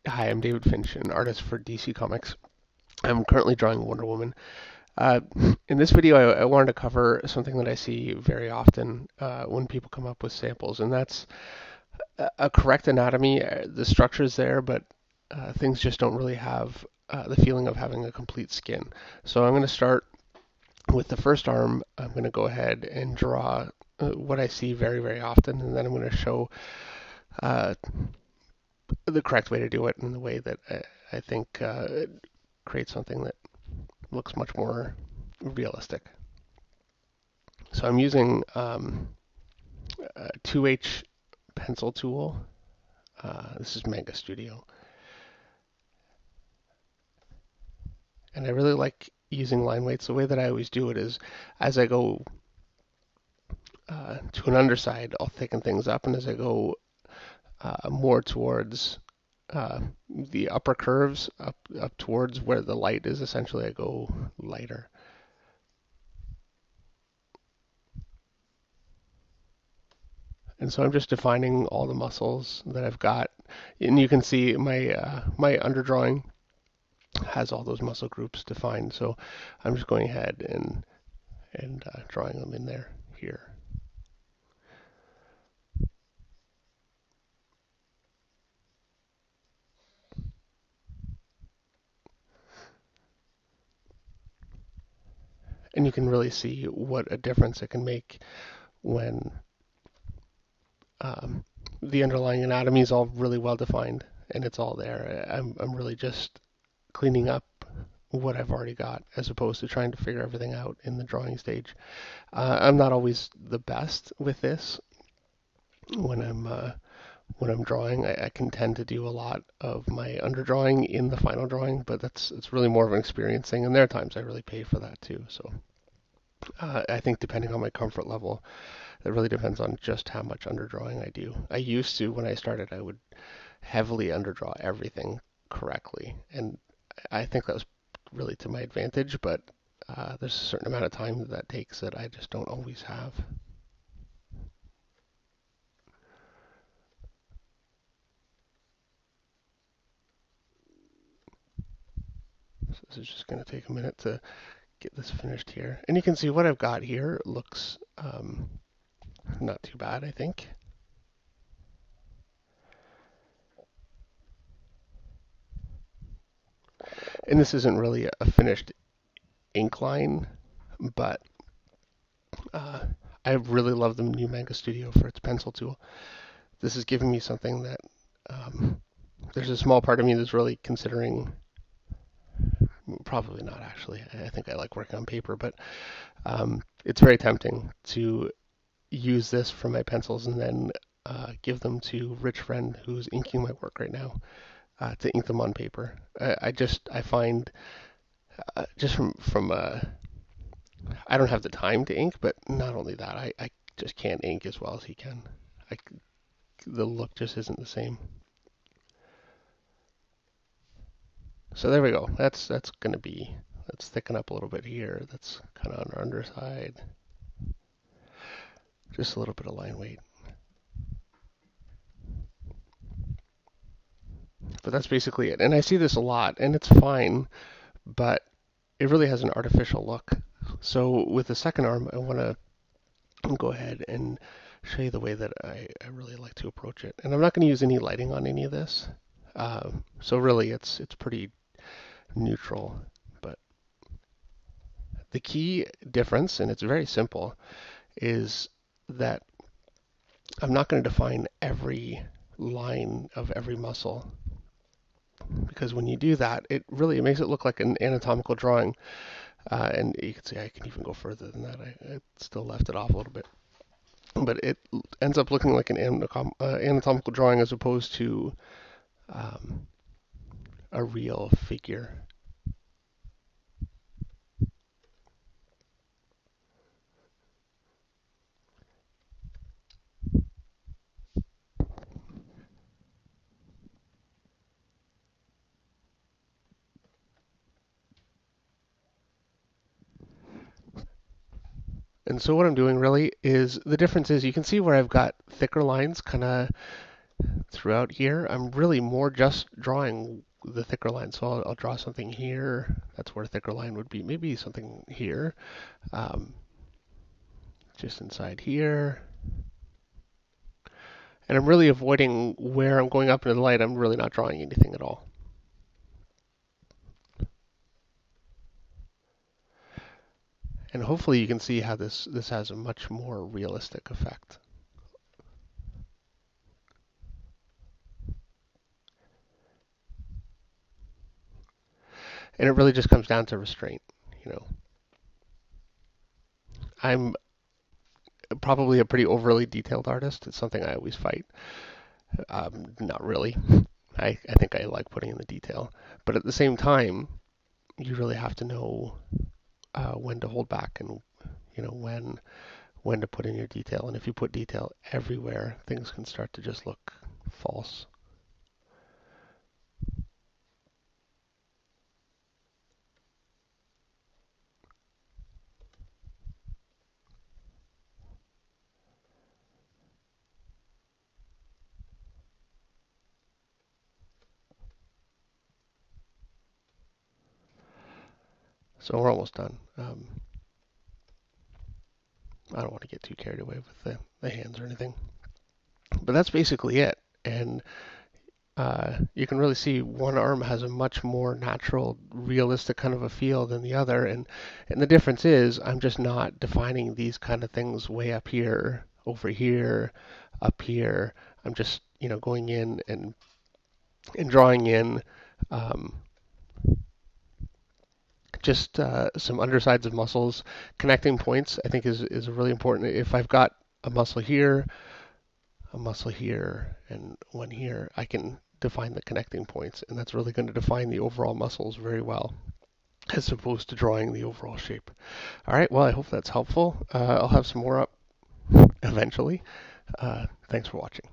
Hi, I'm David Finch, an artist for DC Comics. I'm currently drawing Wonder Woman. Uh, in this video, I wanted to cover something that I see very often when people come up with samples, and that's a correct anatomy. The structure's there, but things just don't really have the feeling of having a complete skin. So I'm going to start with the first arm. I'm going to go ahead and draw what I see very, very often, and then I'm going to show uh, the correct way to do it and the way that I think creates something that looks much more realistic. So I'm using a 2H pencil tool. This is Manga Studio. And I really like using line weights. The way that I always do it is as I go to an underside, I'll thicken things up. And as I go more towards the upper curves, up towards where the light is, essentially I go lighter. And so I'm just defining all the muscles that I've got. And you can see my underdrawing has all those muscle groups defined. So I'm just going ahead and drawing them in there here. And you can really see what a difference it can make when um, the underlying anatomy is all really well defined and it's all there. I'm really just cleaning up what I've already got as opposed to trying to figure everything out in the drawing stage. I'm not always the best with this when I'm drawing. I can tend to do a lot of my underdrawing in the final drawing, but it's really more of an experience thing. And there are times I really pay for that too. So I think depending on my comfort level, it really depends on just how much underdrawing I do. I used to, when I started, I would heavily underdraw everything correctly, and I think that was really to my advantage. But there's a certain amount of time that that takes that I just don't always have. So this is just going to take a minute to get this finished here. And you can see what I've got here looks not too bad, I think. And this isn't really a finished ink line, but uh, I really love the new Manga Studio for its pencil tool. This is giving me something that there's a small part of me that's really considering. Probably not actually. I think I like working on paper, but it's very tempting to use this for my pencils and then give them to Rich Friend, who's inking my work right now, to ink them on paper. I find just from I don't have the time to ink, but not only that, I just can't ink as well as he can. I, the look just isn't the same. So there we go. That's gonna be, let's thicken up a little bit here. That's kind of on our underside. Just a little bit of line weight. But that's basically it. And I see this a lot, and it's fine, but it really has an artificial look. So with the second arm, I want to go ahead and show you the way that I really like to approach it. And I'm not going to use any lighting on any of this. So really it's pretty neutral. But the key difference, and it's very simple, is that I'm not going to define every line of every muscle, because when you do that, it makes it look like an anatomical drawing. And you can see I can even go further than that. I still left it off a little bit, but it ends up looking like an anatomical drawing as opposed to um, a real figure. And so what I'm doing really is, the difference is you can see where I've got thicker lines kind of throughout here. I'm really more just drawing the thicker line. So I'll draw something here. That's where a thicker line would be. Maybe something here, um, just inside here. And I'm really avoiding where I'm going up into the light. I'm really not drawing anything at all. And hopefully you can see how this has a much more realistic effect. And it really just comes down to restraint. You know, I'm probably a pretty overly detailed artist. It's something I always fight. Not really. I think I like putting in the detail, but at the same time, you really have to know when to hold back and when to put in your detail. And if you put detail everywhere, things can start to just look false. So we're almost done. I don't want to get too carried away with the hands or anything. But that's basically it. And you can really see one arm has a much more natural, realistic kind of a feel than the other. And the difference is I'm just not defining these kind of things way up here, over here, up here. I'm just, going in and drawing in um, just some undersides of muscles. Connecting points, I think, is really important. If I've got a muscle here, and one here, I can define the connecting points, and that's really going to define the overall muscles very well, as opposed to drawing the overall shape. All right, well, I hope that's helpful. I'll have some more up eventually. Thanks for watching.